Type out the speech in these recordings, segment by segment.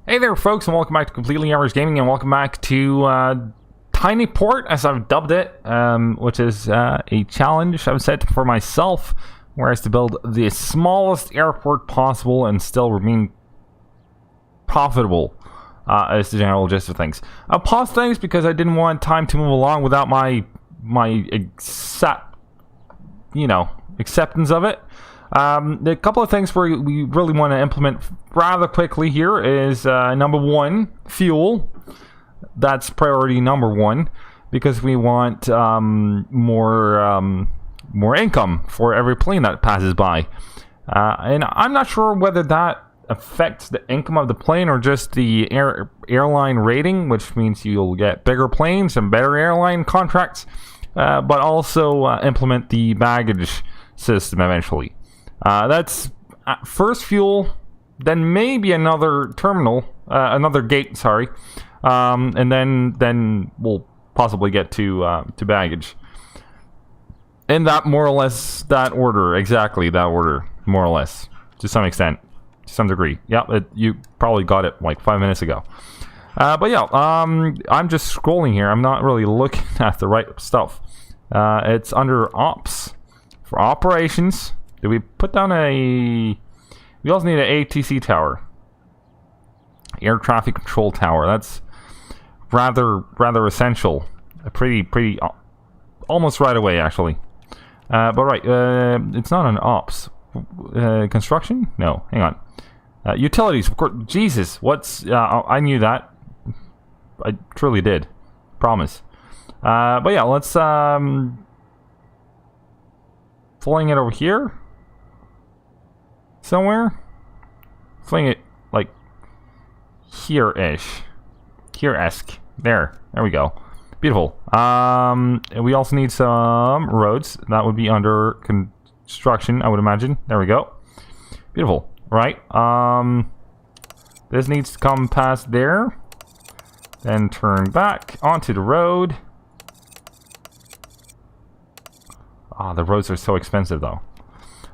Hey there folks, and welcome back to Completely Average Gaming, and welcome back to Tinyport, as I've dubbed it, which is a challenge I've set for myself, whereas to build the smallest airport possible and still remain profitable, is the general gist of things. I paused things because I didn't want time to move along without my acceptance of it. The couple of things we really want to implement rather quickly here is number one, fuel. That's priority number one, because we want more income for every plane that passes by. And I'm not sure whether that affects the income of the plane or just the airline rating, which means you'll get bigger planes and better airline contracts, but also implement the baggage system eventually. That's first fuel, then maybe another terminal, another gate, sorry, and then we'll possibly get to baggage. In that more or less that order, exactly that order, more or less, to some extent, to some degree. Yeah, you probably got it like 5 minutes ago. But yeah, I'm just scrolling here. I'm not really looking at the right stuff. It's under ops for operations. Did we put down a... We also need an ATC tower. Air traffic control tower. That's rather essential. Pretty almost right away, actually. But right, it's not an ops. Construction? No, hang on. Utilities, of course. Jesus, what's... I knew that. I truly did. Promise. But yeah, let's... fling it over here. Somewhere? Fling it, like, here-ish. Here-esque. There we go. Beautiful. We also need some roads. That would be under construction, I would imagine. There we go. Beautiful. Right. This needs to come past there. Then turn back onto the road. Ah, the roads are so expensive, though.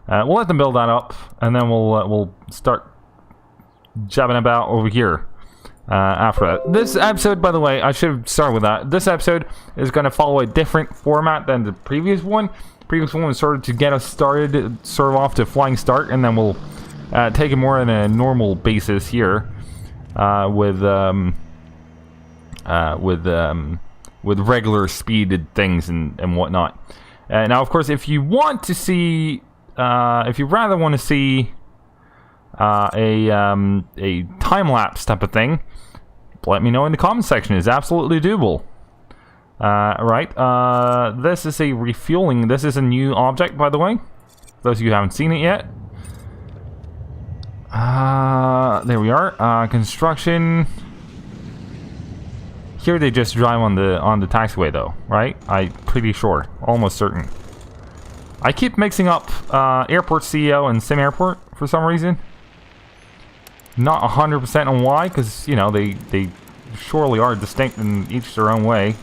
We'll let them build that up, and then we'll start jabbing about over here after that. This episode, by the way, I should start with that. This episode is going to follow a different format than the previous one. The previous one was sort of to get us started, sort of off to flying start, and then we'll take it more on a normal basis here with regular speeded things and whatnot. Now, of course, if you want to see... if you rather want to see a time-lapse type of thing, let me know in the comment section. It's absolutely doable. Right, this is a refueling. This is a new object, by the way. For those of you who haven't seen it yet. There we are. Construction. Here they just drive on the taxiway, though, right? I'm pretty sure. Almost certain. I keep mixing up Airport CEO and SimAirport for some reason. Not 100% on why, because, you know, they surely are distinct in each their own way.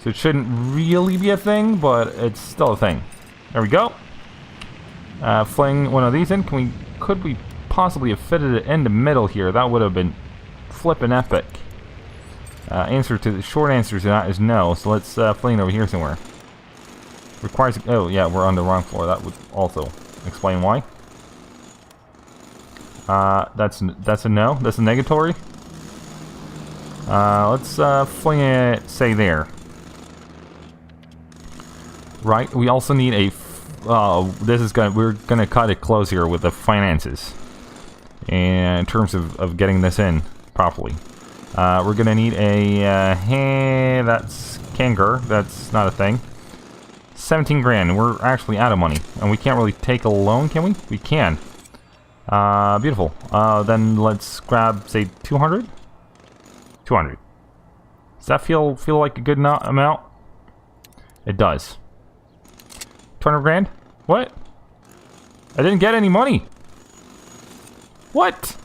So it shouldn't really be a thing, but it's still a thing. There we go. Fling one of these in. Could we possibly have fitted it in the middle here? That would have been flippin' epic. The short answer to that is no, so let's fling it over here somewhere. Requires... Oh, yeah, we're on the wrong floor. That would also explain why. That's a no. That's a negatory. Let's fling it, say, there. Right. We also need a... we're gonna cut it close here with the finances. And in terms of getting this in properly. We're gonna need a... that's Kanger. That's not a thing. 17 grand. We're actually out of money. And we can't really take a loan, can we? We can. Beautiful. Then let's grab, say, 200? 200. Does that feel like a good amount? It does. 200 grand? What? I didn't get any money. What?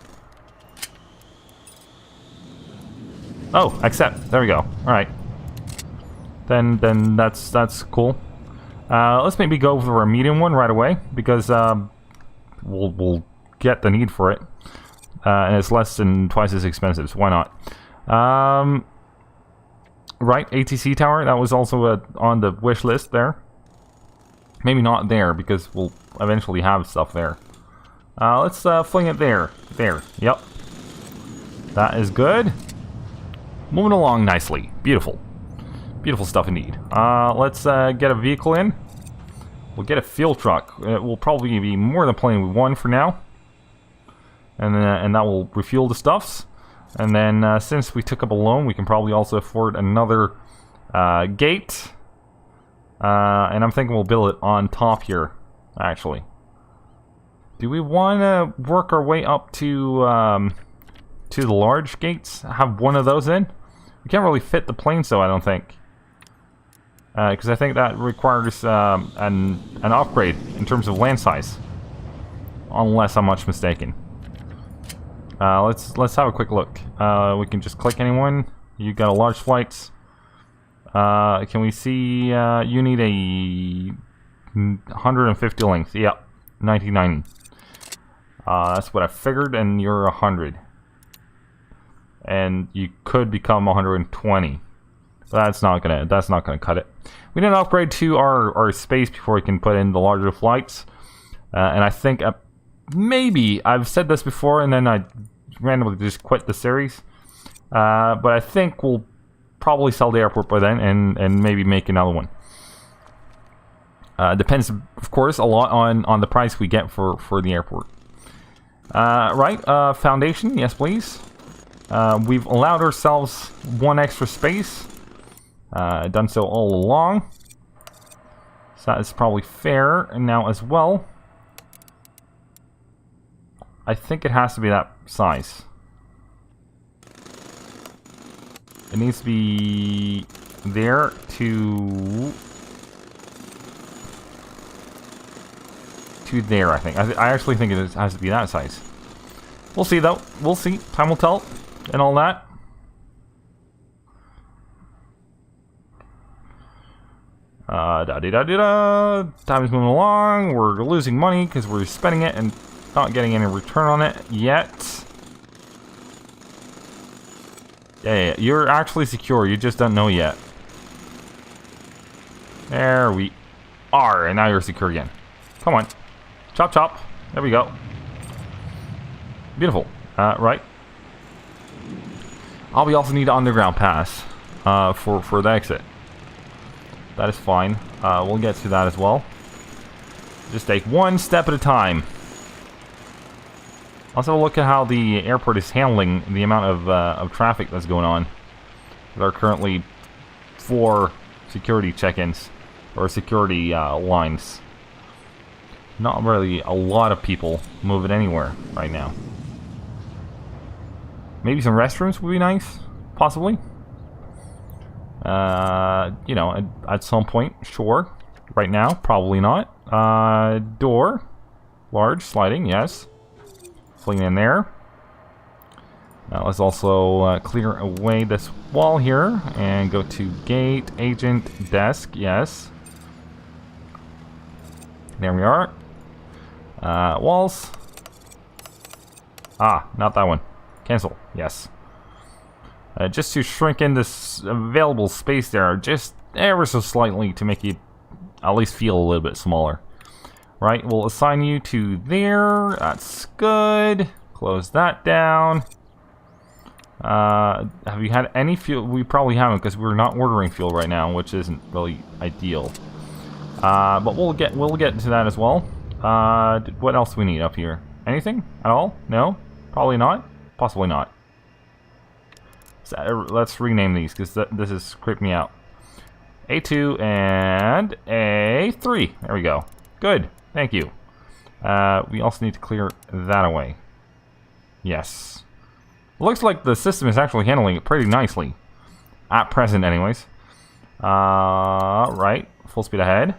Oh, accept. There we go. Alright. Then that's cool. Let's maybe go for a medium one right away, because we'll get the need for it. and it's less than twice as expensive, so why not? Right, ATC tower, that was also on the wish list there. Maybe not there, because we'll eventually have stuff there. Let's fling it there. There, yep. That is good. Moving along nicely. Beautiful. Beautiful stuff indeed. Let's get a vehicle in. We'll get a fuel truck. It will probably be more than plenty with one for now. And that will refuel the stuffs. And then since we took up a loan, we can probably also afford another gate. And I'm thinking we'll build it on top here, actually. Do we want to work our way up to the large gates? Have one of those in? We can't really fit the planes though, I don't think. Because I think that requires an upgrade in terms of land size. Unless I'm much mistaken. Let's have a quick look. We can just click anyone. You got a large flights. Can we see? You need a 150 length. Yep, 1990. That's what I figured, and you're 100. And you could become 120. But that's not gonna cut it. We need an upgrade to our space before we can put in the larger flights. And I think maybe I've said this before, and then I randomly just quit the series. But I think we'll probably sell the airport by then, and maybe make another one. Depends, of course, a lot on the price we get for the airport. Right, foundation, yes please. We've allowed ourselves one extra space. Done so all along. So that is probably fair now as well. I think it has to be that size. It needs to be there to there, I think. I actually think it has to be that size. We'll see, though. We'll see. Time will tell. And all that. Da-di-da-di-da. Time is moving along. We're losing money because we're spending it and not getting any return on it yet. Yeah, you're actually secure. You just don't know yet. There we are. And now you're secure again. Come on. Chop, chop. There we go. Beautiful. Right. We also need an underground pass for the exit. That is fine. We'll get to that as well. Just take one step at a time. Let's have a look at how the airport is handling the amount of traffic that's going on. There are currently 4 security check-ins, or security lines. Not really a lot of people moving anywhere right now. Maybe some restrooms would be nice, possibly. You know, at some point, sure. Right now, probably not. Door. Large, sliding, yes. Fling in there. Now let's also clear away this wall here and go to gate, agent, desk, yes. There we are. Walls. Not that one. Cancel, yes. Just to shrink in this available space there, just ever so slightly to make you at least feel a little bit smaller. Right, we'll assign you to there. That's good. Close that down. Have you had any fuel? We probably haven't because we're not ordering fuel right now, which isn't really ideal. But we'll get to that as well. What else do we need up here? Anything at all? No? Probably not. Possibly not. So, let's rename these because this is creeping me out. A2 and A3. There we go. Good. Thank you. We also need to clear that away. Yes. Looks like the system is actually handling it pretty nicely. At present, anyways. Right. Full speed ahead.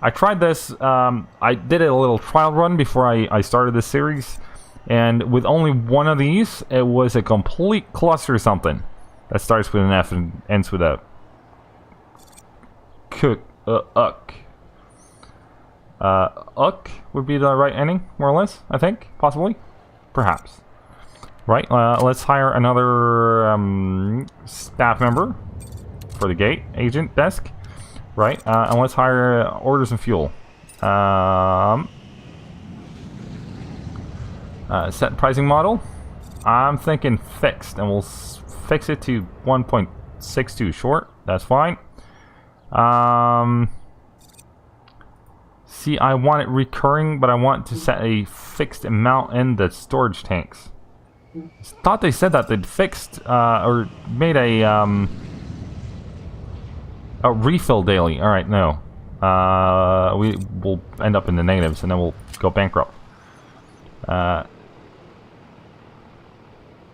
I tried this. I did a little trial run before I started this series. And with only one of these, it was a complete cluster or something. That starts with an F and ends with a uck. Uck would be the right ending, more or less, I think, possibly. Perhaps. Right, let's hire another staff member for the gate agent desk. Right, and let's hire orders and fuel. Set pricing model. I'm thinking fixed, and we'll fix it to 1.62 short. That's fine. See, I want it recurring, but I want to set a fixed amount in the storage tanks. I thought they said that they'd fixed or made a refill daily. All right, no. We will end up in the negatives, and then we'll go bankrupt.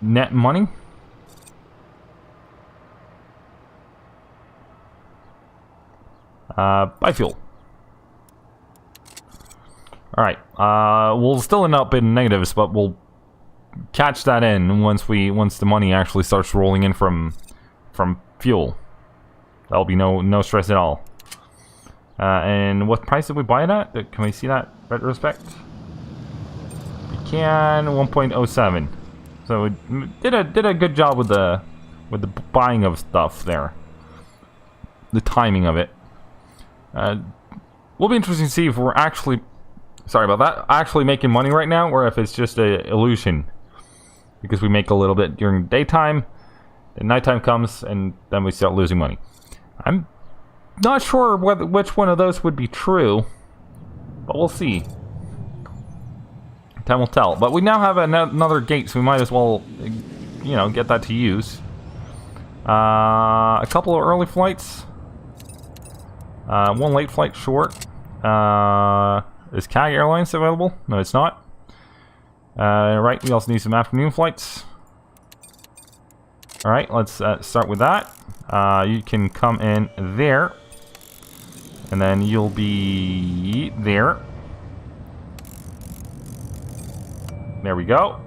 Net money. Buy fuel. Alright, we'll still end up in negatives, but we'll catch that in once the money actually starts rolling in from fuel. That'll be no stress at all. And what price did we buy it at? Can we see that retrospect? We can. 1.07. So we did a good job with the buying of stuff there. The timing of it. Will be interesting to see if we're actually, sorry about that, actually making money right now, or if it's just a illusion. Because we make a little bit during daytime, then nighttime comes, and then we start losing money. I'm not sure which one of those would be true, but we'll see. Time will tell. But we now have another gate, so we might as well, you know, get that to use. A couple of early flights. One late flight short. Is CAG Airlines available? No, it's not. Right, we also need some afternoon flights. Alright, let's start with that. You can come in there. And then you'll be there. There we go.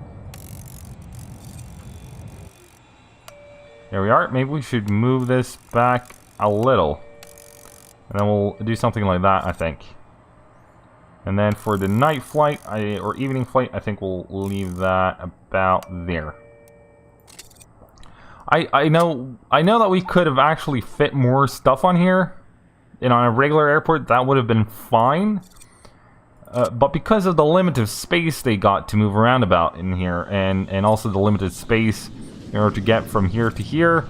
There we are. Maybe we should move this back a little. And then we'll do something like that, I think. And then for the night flight, or evening flight, I think we'll leave that about there. I know that we could have actually fit more stuff on here. And on a regular airport, that would have been fine. But because of the limited space they got to move around about in here, and also the limited space in order to get from here to here,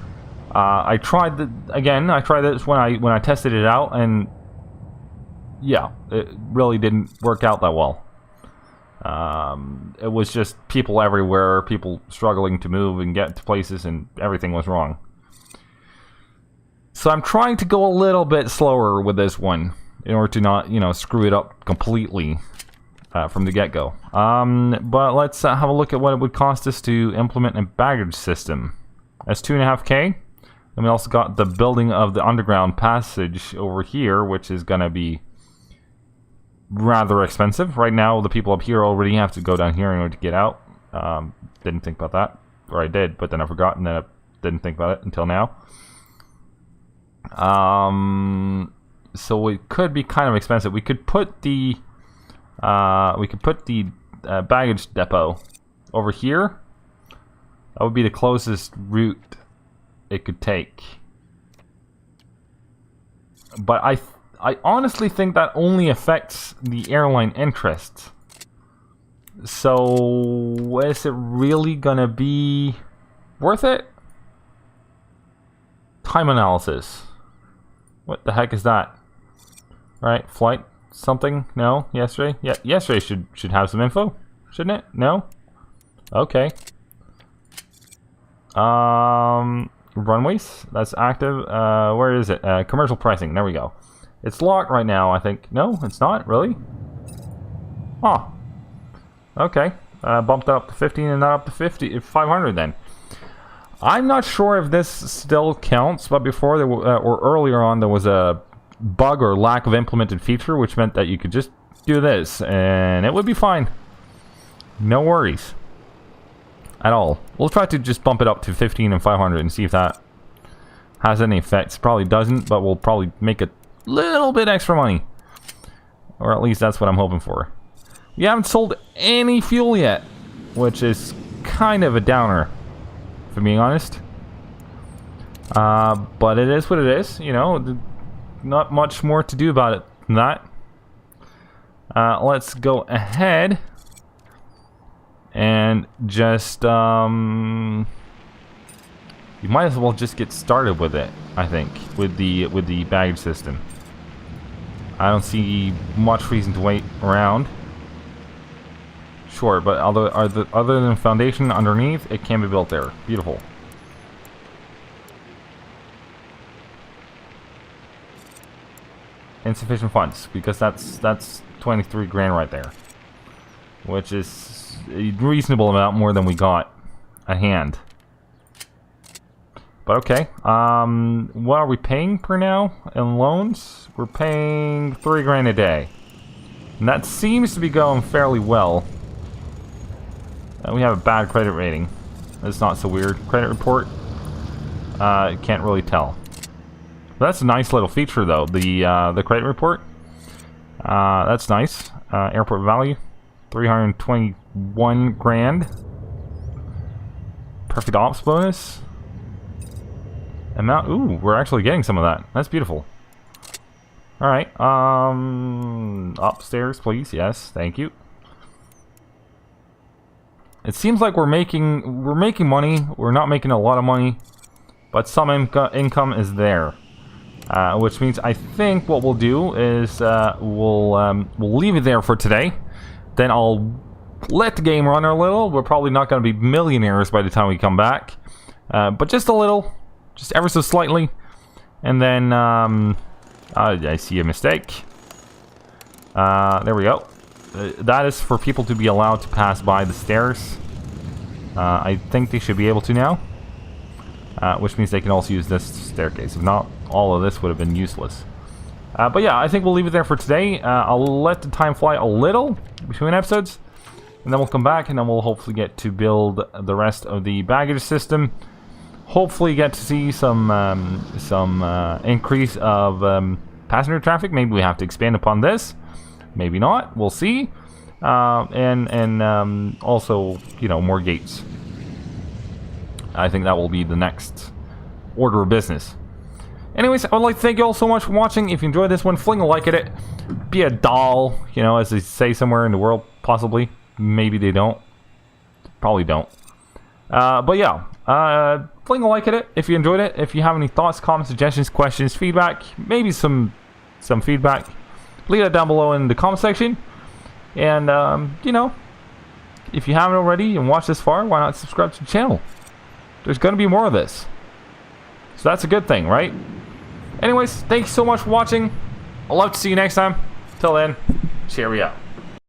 I tried this when I tested it out, and yeah, it really didn't work out that well. It was just people everywhere, people struggling to move and get to places, and everything was wrong. So I'm trying to go a little bit slower with this one in order to not, you know, screw it up completely from the get-go. But let's have a look at what it would cost us to implement a baggage system. That's 2.5K. And we also got the building of the underground passage over here, which is going to be rather expensive. Right now, the people up here already have to go down here in order to get out. Didn't think about that. Or I did, but then I forgot, and then I didn't think about it until now. So it could be kind of expensive. We could put the baggage depot over here. That would be the closest route it could take. But I honestly think that only affects the airline interest. So is it really gonna be worth it? Time analysis. What the heck is that? Right, flight something? No, yesterday? Yeah, yesterday should have some info, shouldn't it? No? Okay. Runways, that's active. Where is it? Commercial pricing, there we go. It's locked right now, I think. No, it's not, really? Oh. Okay. Bumped that up to 15 and not up to 500 then. I'm not sure if this still counts, but before there or earlier on there was a bug or lack of implemented feature, which meant that you could just do this and it would be fine. No worries at all. We'll try to just bump it up to 15 and 500 and see if that has any effects. Probably doesn't, but we'll probably make a little bit extra money, or at least that's what I'm hoping for. We haven't sold any fuel yet. which is kind of a downer, if I'm being honest. But it is what it is, you know. Not much more to do about it than that. Let's go ahead and just you might as well just get started with it, I think, with the baggage system. I don't see much reason to wait around. Sure, but other than foundation underneath, it can be built there. Beautiful. Insufficient funds, because that's 23 grand right there, which is a reasonable amount more than we got at hand. But okay, what are we paying per now in loans? We're paying 3 grand a day, and that seems to be going fairly well. We have a bad credit rating. That's not so weird. Credit report, can't really tell. That's a nice little feature, though. The credit report. That's nice. Airport value, 321 grand. Perfect ops bonus. Amount. Ooh, we're actually getting some of that. That's beautiful. All right. Upstairs, please. Yes, thank you. It seems like we're making money. We're not making a lot of money, but some income is there. Which means I think what we'll do is we'll leave it there for today. Then I'll let the game run a little. We're probably not going to be millionaires by the time we come back, but just a little, just ever so slightly. And then I see a mistake. There we go. That is for people to be allowed to pass by the stairs. I think they should be able to now, which means they can also use this staircase. If not, all of this would have been useless. But yeah, I think we'll leave it there for today. I'll let the time fly a little between episodes, and then we'll come back, and then we'll hopefully get to build the rest of the baggage system. Hopefully get to see some increase of passenger traffic. Maybe we have to expand upon this. Maybe not. We'll see. And also, you know, more gates. I think that will be the next order of business. Anyways, I would like to thank you all so much for watching. If you enjoyed this one, fling a like at it. Be a doll, you know, as they say somewhere in the world, possibly. Maybe they don't. Probably don't. But yeah, fling a like at it if you enjoyed it. If you have any thoughts, comments, suggestions, questions, feedback, maybe some feedback, leave that down below in the comment section. And, you know, if you haven't already and watched this far, why not subscribe to the channel? There's going to be more of this. So that's a good thing, right? Anyways, thanks so much for watching. I'd love to see you next time. Till then, cheerio.